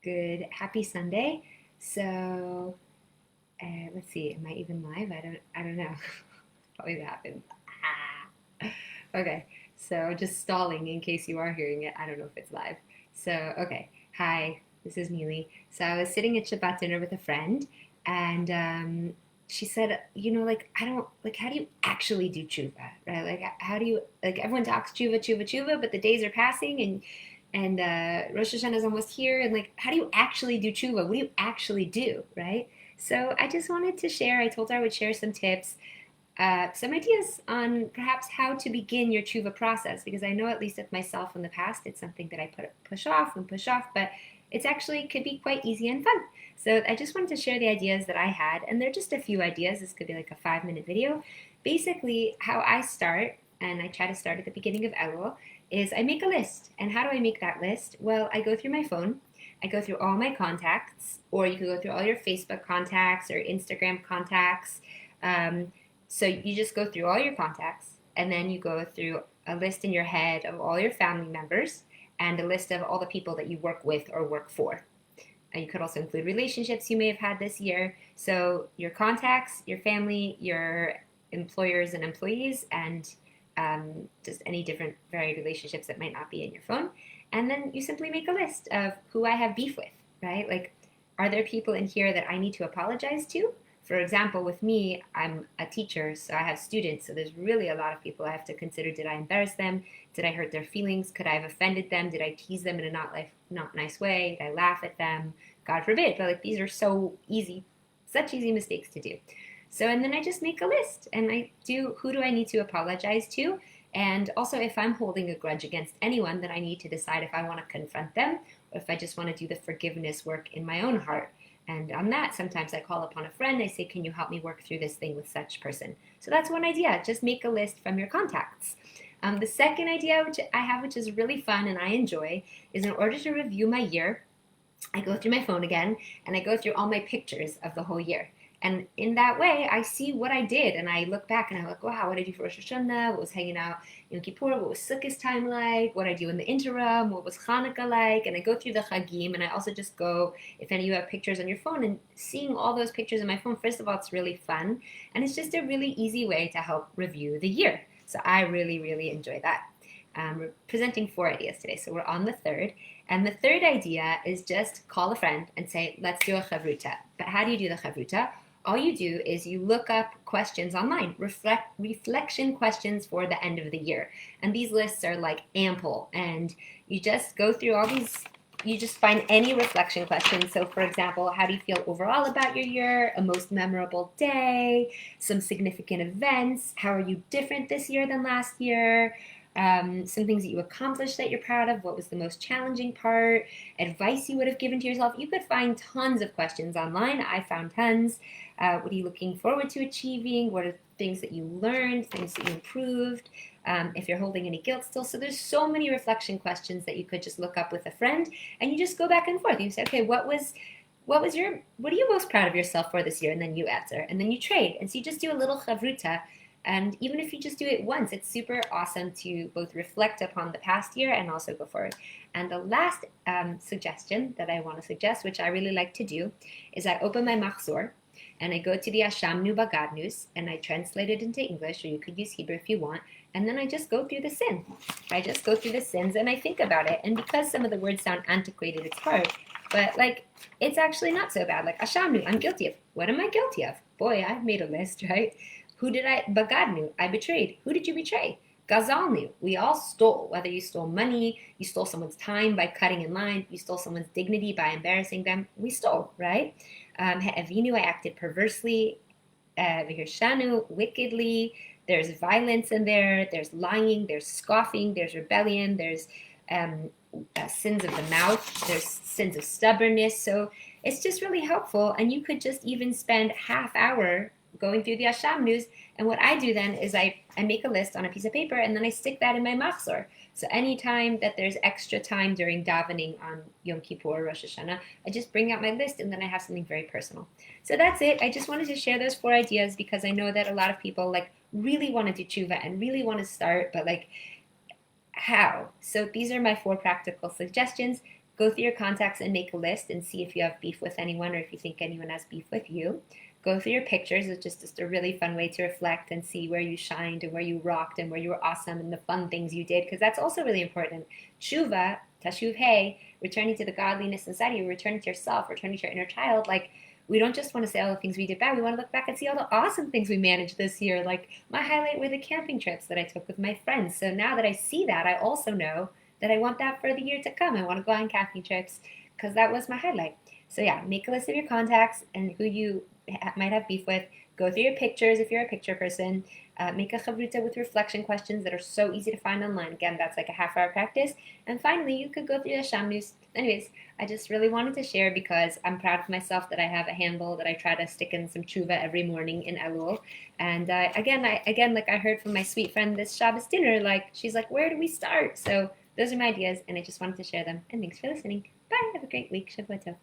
Good, happy Sunday. So, let's see, am I even live? I don't know. Always happens. Okay, so just stalling in case you are hearing it. I don't know if it's live. So, okay, hi, this is Nili. So I was sitting at Shabbat dinner with a friend, and she said, like I don't like. How do you actually do tshuva, right? Like, how do you like? Everyone talks tshuva, tshuva, tshuva, but the days are passing, and Rosh Hashanah is almost here, and like, how do you actually do tshuva? What do you actually do, right? So I just wanted to share. I told her I would share some tips, some ideas on perhaps how to begin your tshuva process, because I know, at least with myself in the past, it's something that I push off and push off, but it's actually could be quite easy and fun. So I just wanted to share the ideas that I had, and they're just a few ideas. This could be like a 5-minute video. Basically, how I start, and I try to start at the beginning of Elul, is I make a list. And how do I make that list? Well, I go through my phone. I go through all my contacts, or you can go through all your Facebook contacts or Instagram contacts. So you just go through all your contacts, and then you go through a list in your head of all your family members and a list of all the people that you work with or work for. And you could also include relationships you may have had this year. So your contacts, your family, your employers and employees, and just any different varied relationships that might not be in your phone. And then you simply make a list of who I have beef with, right? Like, are there people in here that I need to apologize to? For example, with me, I'm a teacher, so I have students, so there's really a lot of people I have to consider. Did I embarrass them? Did I hurt their feelings? Could I have offended them? Did I tease them in a not nice way? Did I laugh at them? God forbid. But like, these are so easy, such easy mistakes to do. So, and then I just make a list, and I do, who do I need to apologize to? And also, if I'm holding a grudge against anyone, then I need to decide if I want to confront them or if I just want to do the forgiveness work in my own heart. And on that, sometimes I call upon a friend. I say, can you help me work through this thing with such person? So that's one idea. Just make a list from your contacts. The second idea, which I have, which is really fun and I enjoy, is in order to review my year, I go through my phone again and I go through all my pictures of the whole year. And in that way, I see what I did, and I look back and I'm like, wow, what did I do for Rosh Hashanah? What was hanging out Yom Kippur? What was Sukkot's time like? What did I do in the interim? What was Hanukkah like? And I go through the Chagim, and I also just go, if any of you have pictures on your phone, and seeing all those pictures on my phone, first of all, it's really fun, and it's just a really easy way to help review the year. So I really, really enjoy that. We're presenting 4 ideas today, so we're on the third. And the third idea is just call a friend and say, let's do a chavruta. But how do you do the chavruta? All you do is you look up questions online, reflection questions for the end of the year. And these lists are like ample. And you just go through all these, you just find any reflection questions. So, for example, how do you feel overall about your year? A most memorable day, some significant events. How are you different this year than last year? Some things that you accomplished that you're proud of. What was the most challenging part? Advice you would have given to yourself. You could find tons of questions online. I found tons. What are you looking forward to achieving? What are things that you learned, things that you improved? If you're holding any guilt still. So there's so many reflection questions that you could just look up with a friend, and you just go back and forth. You say, okay, what are you most proud of yourself for this year? And then you answer, and then you trade. And so you just do a little chavruta. And even if you just do it once, it's super awesome to both reflect upon the past year and also go forward. And the last suggestion that I want to suggest, which I really like to do, is I open my Machzor and I go to the Ashamnu Bagadnus and I translate it into English, or you could use Hebrew if you want. And then I just go through the sin. I just go through the sins and I think about it. And because some of the words sound antiquated, it's hard. But like, it's actually not so bad. Like, Ashamnu, I'm guilty of. What am I guilty of? Boy, I've made a list, right? Who did I? Bagadnu, I betrayed. Who did you betray? Gazalnu, we all stole. Whether you stole money, you stole someone's time by cutting in line, you stole someone's dignity by embarrassing them. We stole, right? He'evinu, I acted perversely. V'hirshanu, wickedly. There's violence in there. There's lying. There's scoffing. There's rebellion. There's sins of the mouth. There's sins of stubbornness. So it's just really helpful. And you could just even spend half hour going through the Asham news. And what I do then is I make a list on a piece of paper, and then I stick that in my machzor. So anytime that there's extra time during davening on Yom Kippur or Rosh Hashanah, I just bring out my list, and then I have something very personal. So that's it. I just wanted to share those 4 ideas because I know that a lot of people like really want to do tshuva and really want to start, but like, how? So these are my 4 practical suggestions. Go through your contacts and make a list and see if you have beef with anyone or if you think anyone has beef with you. Go through your pictures, which is just a really fun way to reflect and see where you shined and where you rocked and where you were awesome and the fun things you did, because that's also really important. Tshuva, tashuv hey, returning to the godliness inside of you, returning to yourself, returning to your inner child. Like, we don't just want to say all the things we did bad. We want to look back and see all the awesome things we managed this year. Like, my highlight were the camping trips that I took with my friends. So now that I see that, I also know that I want that for the year to come. I want to go on camping trips because that was my highlight. So yeah, make a list of your contacts and who you might have beef with. Go through your pictures if you're a picture person. Make a chavruta with reflection questions that are so easy to find online. Again, that's like a half-hour practice. And finally, you could go through the Shamnus. Anyways, I just really wanted to share because I'm proud of myself that I have a handle that I try to stick in some tshuva every morning in Elul. And again, like I heard from my sweet friend this Shabbos dinner, like she's like, where do we start? So those are my ideas, and I just wanted to share them. And thanks for listening. Bye. Have a great week. Shavua tov.